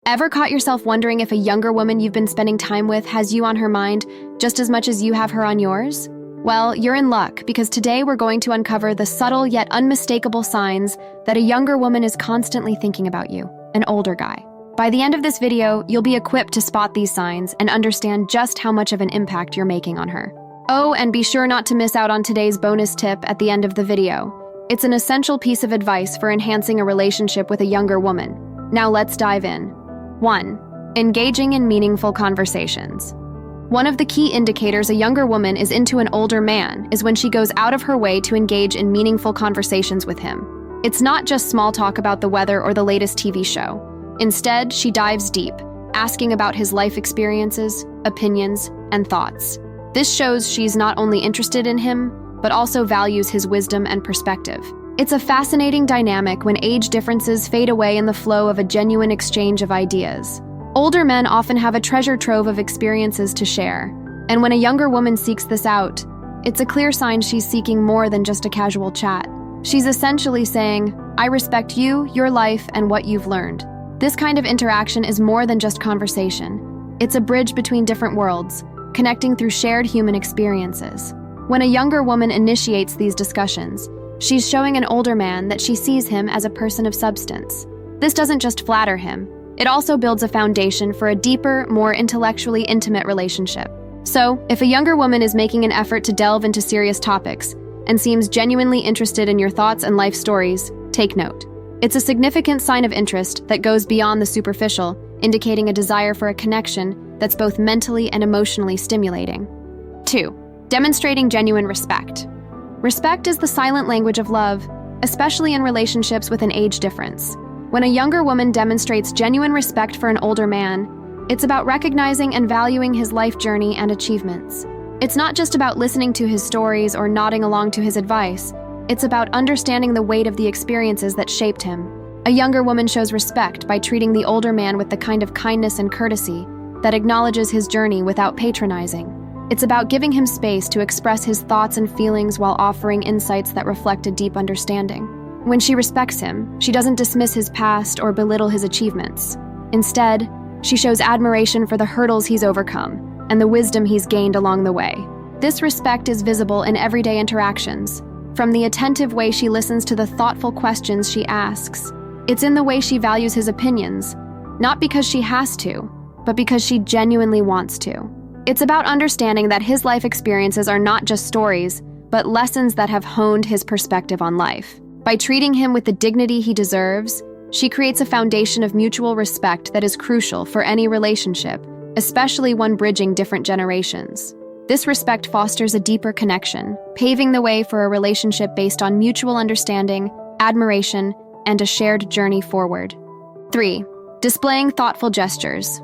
Ever caught yourself wondering if a younger woman you've been spending time with has you on her mind just as much as you have her on yours? Well, you're in luck, because today we're going to uncover the subtle yet unmistakable signs that a younger woman is constantly thinking about you, an older guy. By the end of this video, you'll be equipped to spot these signs and understand just how much of an impact you're making on her. Oh, and be sure not to miss out on today's bonus tip at the end of the video. It's an essential piece of advice for enhancing a relationship with a younger woman. Now let's dive in. 1. Engaging in meaningful conversations. One of the key indicators a younger woman is into an older man is when she goes out of her way to engage in meaningful conversations with him. It's not just small talk about the weather or the latest TV show. Instead, she dives deep, asking about his life experiences, opinions, and thoughts. This shows she's not only interested in him, but also values his wisdom and perspective. It's a fascinating dynamic when age differences fade away in the flow of a genuine exchange of ideas. Older men often have a treasure trove of experiences to share, and when a younger woman seeks this out, it's a clear sign she's seeking more than just a casual chat. She's essentially saying, "I respect you, your life, and what you've learned." This kind of interaction is more than just conversation. It's a bridge between different worlds, connecting through shared human experiences. When a younger woman initiates these discussions, she's showing an older man that she sees him as a person of substance. This doesn't just flatter him, it also builds a foundation for a deeper, more intellectually intimate relationship. So, if a younger woman is making an effort to delve into serious topics and seems genuinely interested in your thoughts and life stories, take note. It's a significant sign of interest that goes beyond the superficial, indicating a desire for a connection that's both mentally and emotionally stimulating. 2. Demonstrating genuine respect. Respect is the silent language of love, especially in relationships with an age difference. When a younger woman demonstrates genuine respect for an older man, it's about recognizing and valuing his life journey and achievements. It's not just about listening to his stories or nodding along to his advice. It's about understanding the weight of the experiences that shaped him. A younger woman shows respect by treating the older man with the kind of kindness and courtesy that acknowledges his journey without patronizing. It's about giving him space to express his thoughts and feelings while offering insights that reflect a deep understanding. When she respects him, she doesn't dismiss his past or belittle his achievements. Instead, she shows admiration for the hurdles he's overcome and the wisdom he's gained along the way. This respect is visible in everyday interactions, from the attentive way she listens to the thoughtful questions she asks. It's in the way she values his opinions, not because she has to, but because she genuinely wants to. It's about understanding that his life experiences are not just stories, but lessons that have honed his perspective on life. By treating him with the dignity he deserves, she creates a foundation of mutual respect that is crucial for any relationship, especially one bridging different generations. This respect fosters a deeper connection, paving the way for a relationship based on mutual understanding, admiration, and a shared journey forward. 3. Displaying thoughtful gestures.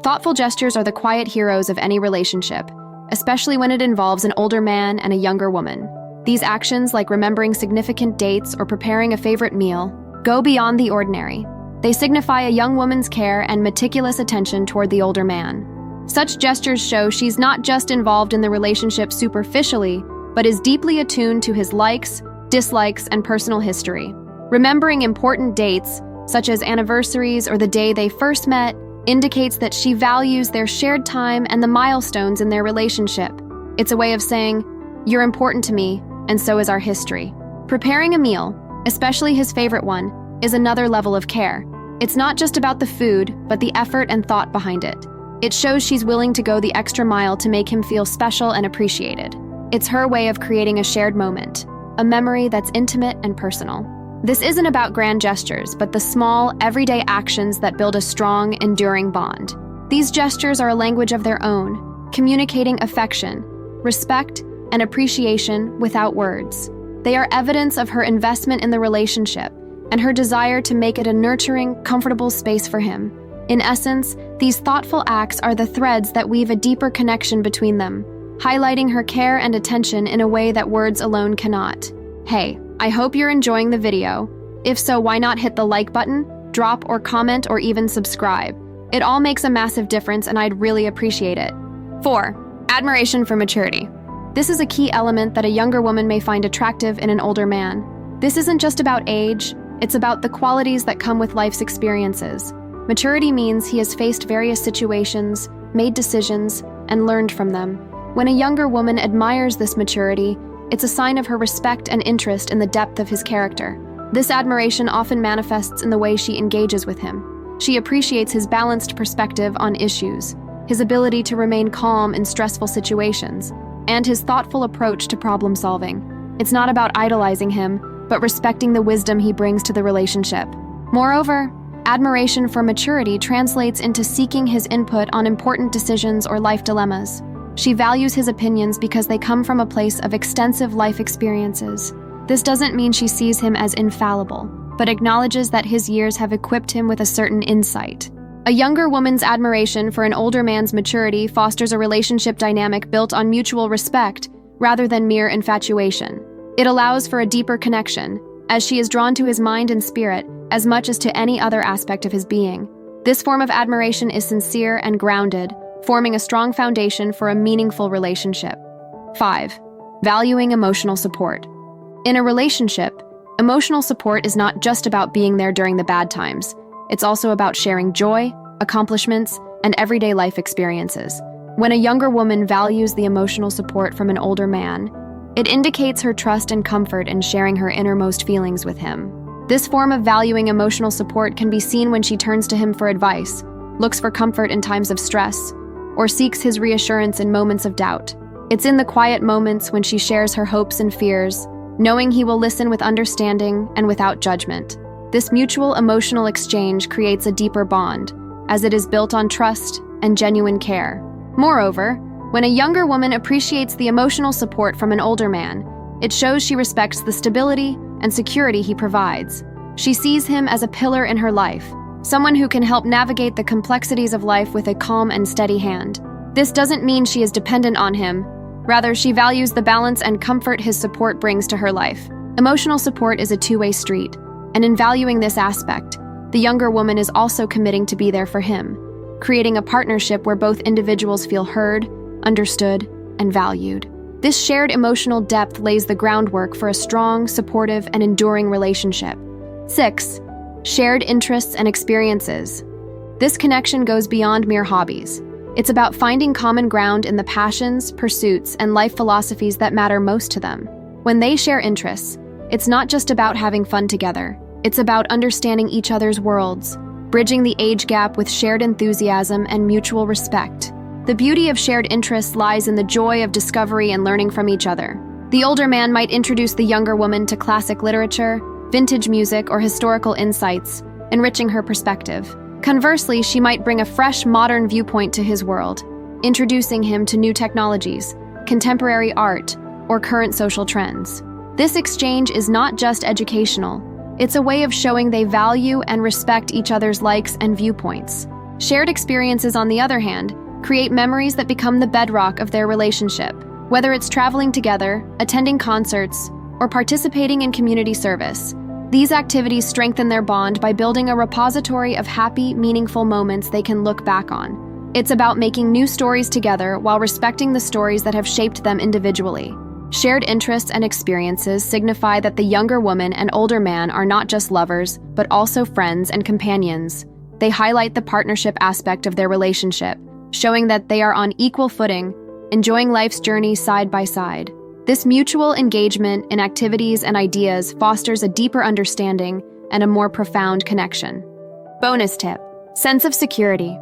Thoughtful gestures are the quiet heroes of any relationship, especially when it involves an older man and a younger woman. These actions, like remembering significant dates or preparing a favorite meal, go beyond the ordinary. They signify a young woman's care and meticulous attention toward the older man. Such gestures show she's not just involved in the relationship superficially, but is deeply attuned to his likes, dislikes, and personal history. Remembering important dates, such as anniversaries or the day they first met, indicates that she values their shared time and the milestones in their relationship. It's a way of saying, "You're important to me, and so is our history." Preparing a meal, especially his favorite one, is another level of care. It's not just about the food, but the effort and thought behind it. It shows she's willing to go the extra mile to make him feel special and appreciated. It's her way of creating a shared moment, a memory that's intimate and personal. This isn't about grand gestures, but the small, everyday actions that build a strong, enduring bond. These gestures are a language of their own, communicating affection, respect, and appreciation without words. They are evidence of her investment in the relationship and her desire to make it a nurturing, comfortable space for him. In essence, these thoughtful acts are the threads that weave a deeper connection between them, highlighting her care and attention in a way that words alone cannot. Hey, I hope you're enjoying the video. If so, why not hit the like button, drop or comment, or even subscribe? It all makes a massive difference, and I'd really appreciate it. 4. Admiration for maturity. This is a key element that a younger woman may find attractive in an older man. This isn't just about age, it's about the qualities that come with life's experiences. Maturity means he has faced various situations, made decisions, and learned from them. When a younger woman admires this maturity, it's a sign of her respect and interest in the depth of his character. This admiration often manifests in the way she engages with him. She appreciates his balanced perspective on issues, his ability to remain calm in stressful situations, and his thoughtful approach to problem solving. It's not about idolizing him, but respecting the wisdom he brings to the relationship. Moreover, admiration for maturity translates into seeking his input on important decisions or life dilemmas. She values his opinions because they come from a place of extensive life experiences. This doesn't mean she sees him as infallible, but acknowledges that his years have equipped him with a certain insight. A younger woman's admiration for an older man's maturity fosters a relationship dynamic built on mutual respect rather than mere infatuation. It allows for a deeper connection, as she is drawn to his mind and spirit as much as to any other aspect of his being. This form of admiration is sincere and grounded, forming a strong foundation for a meaningful relationship. 5. Valuing emotional support. In a relationship, emotional support is not just about being there during the bad times. It's also about sharing joy, accomplishments, and everyday life experiences. When a younger woman values the emotional support from an older man, it indicates her trust and comfort in sharing her innermost feelings with him. This form of valuing emotional support can be seen when she turns to him for advice, looks for comfort in times of stress, or seeks his reassurance in moments of doubt. It's in the quiet moments when she shares her hopes and fears, knowing he will listen with understanding and without judgment. This mutual emotional exchange creates a deeper bond, as it is built on trust and genuine care. Moreover, when a younger woman appreciates the emotional support from an older man, it shows she respects the stability and security he provides. She sees him as a pillar in her life, someone who can help navigate the complexities of life with a calm and steady hand. This doesn't mean she is dependent on him. Rather, she values the balance and comfort his support brings to her life. Emotional support is a two-way street, and in valuing this aspect, the younger woman is also committing to be there for him, creating a partnership where both individuals feel heard, understood, and valued. This shared emotional depth lays the groundwork for a strong, supportive, and enduring relationship. 6. Shared interests and experiences. This connection goes beyond mere hobbies. It's about finding common ground in the passions, pursuits, and life philosophies that matter most to them. When they share interests, it's not just about having fun together. It's about understanding each other's worlds, bridging the age gap with shared enthusiasm and mutual respect. The beauty of shared interests lies in the joy of discovery and learning from each other. The older man might introduce the younger woman to classic literature, vintage music, or historical insights, enriching her perspective. Conversely, she might bring a fresh, modern viewpoint to his world, introducing him to new technologies, contemporary art, or current social trends. This exchange is not just educational. It's a way of showing they value and respect each other's likes and viewpoints. Shared experiences, on the other hand, create memories that become the bedrock of their relationship. Whether it's traveling together, attending concerts, or participating in community service, these activities strengthen their bond by building a repository of happy, meaningful moments they can look back on. It's about making new stories together while respecting the stories that have shaped them individually. Shared interests and experiences signify that the younger woman and older man are not just lovers, but also friends and companions. They highlight the partnership aspect of their relationship, showing that they are on equal footing, enjoying life's journey side by side. This mutual engagement in activities and ideas fosters a deeper understanding and a more profound connection. Bonus tip: sense of security.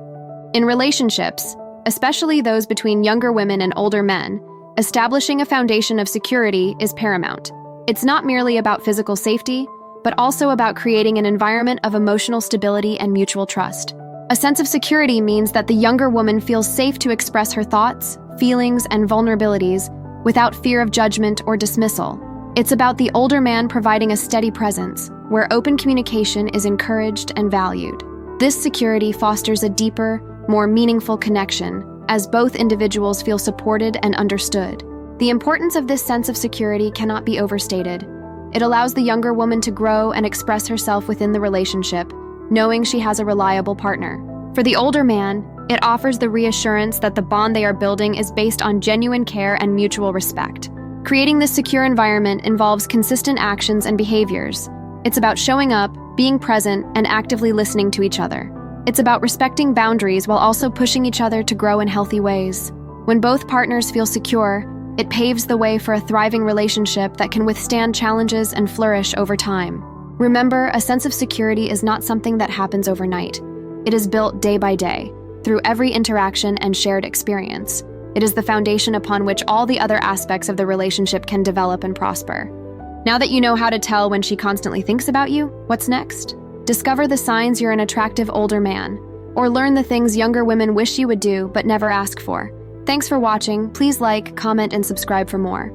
In relationships, especially those between younger women and older men, establishing a foundation of security is paramount. It's not merely about physical safety, but also about creating an environment of emotional stability and mutual trust. A sense of security means that the younger woman feels safe to express her thoughts, feelings, and vulnerabilities without fear of judgment or dismissal. It's about the older man providing a steady presence, where open communication is encouraged and valued. This security fosters a deeper, more meaningful connection, as both individuals feel supported and understood. The importance of this sense of security cannot be overstated. It allows the younger woman to grow and express herself within the relationship, knowing she has a reliable partner. For the older man, it offers the reassurance that the bond they are building is based on genuine care and mutual respect. Creating this secure environment involves consistent actions and behaviors. It's about showing up, being present, and actively listening to each other. It's about respecting boundaries while also pushing each other to grow in healthy ways. When both partners feel secure, it paves the way for a thriving relationship that can withstand challenges and flourish over time. Remember, a sense of security is not something that happens overnight. It is built day by day, through every interaction and shared experience. It is the foundation upon which all the other aspects of the relationship can develop and prosper. Now that you know how to tell when she constantly thinks about you, what's next? Discover the signs you're an attractive older man, or learn the things younger women wish you would do but never ask for. Thanks for watching. Please like, comment, and subscribe for more.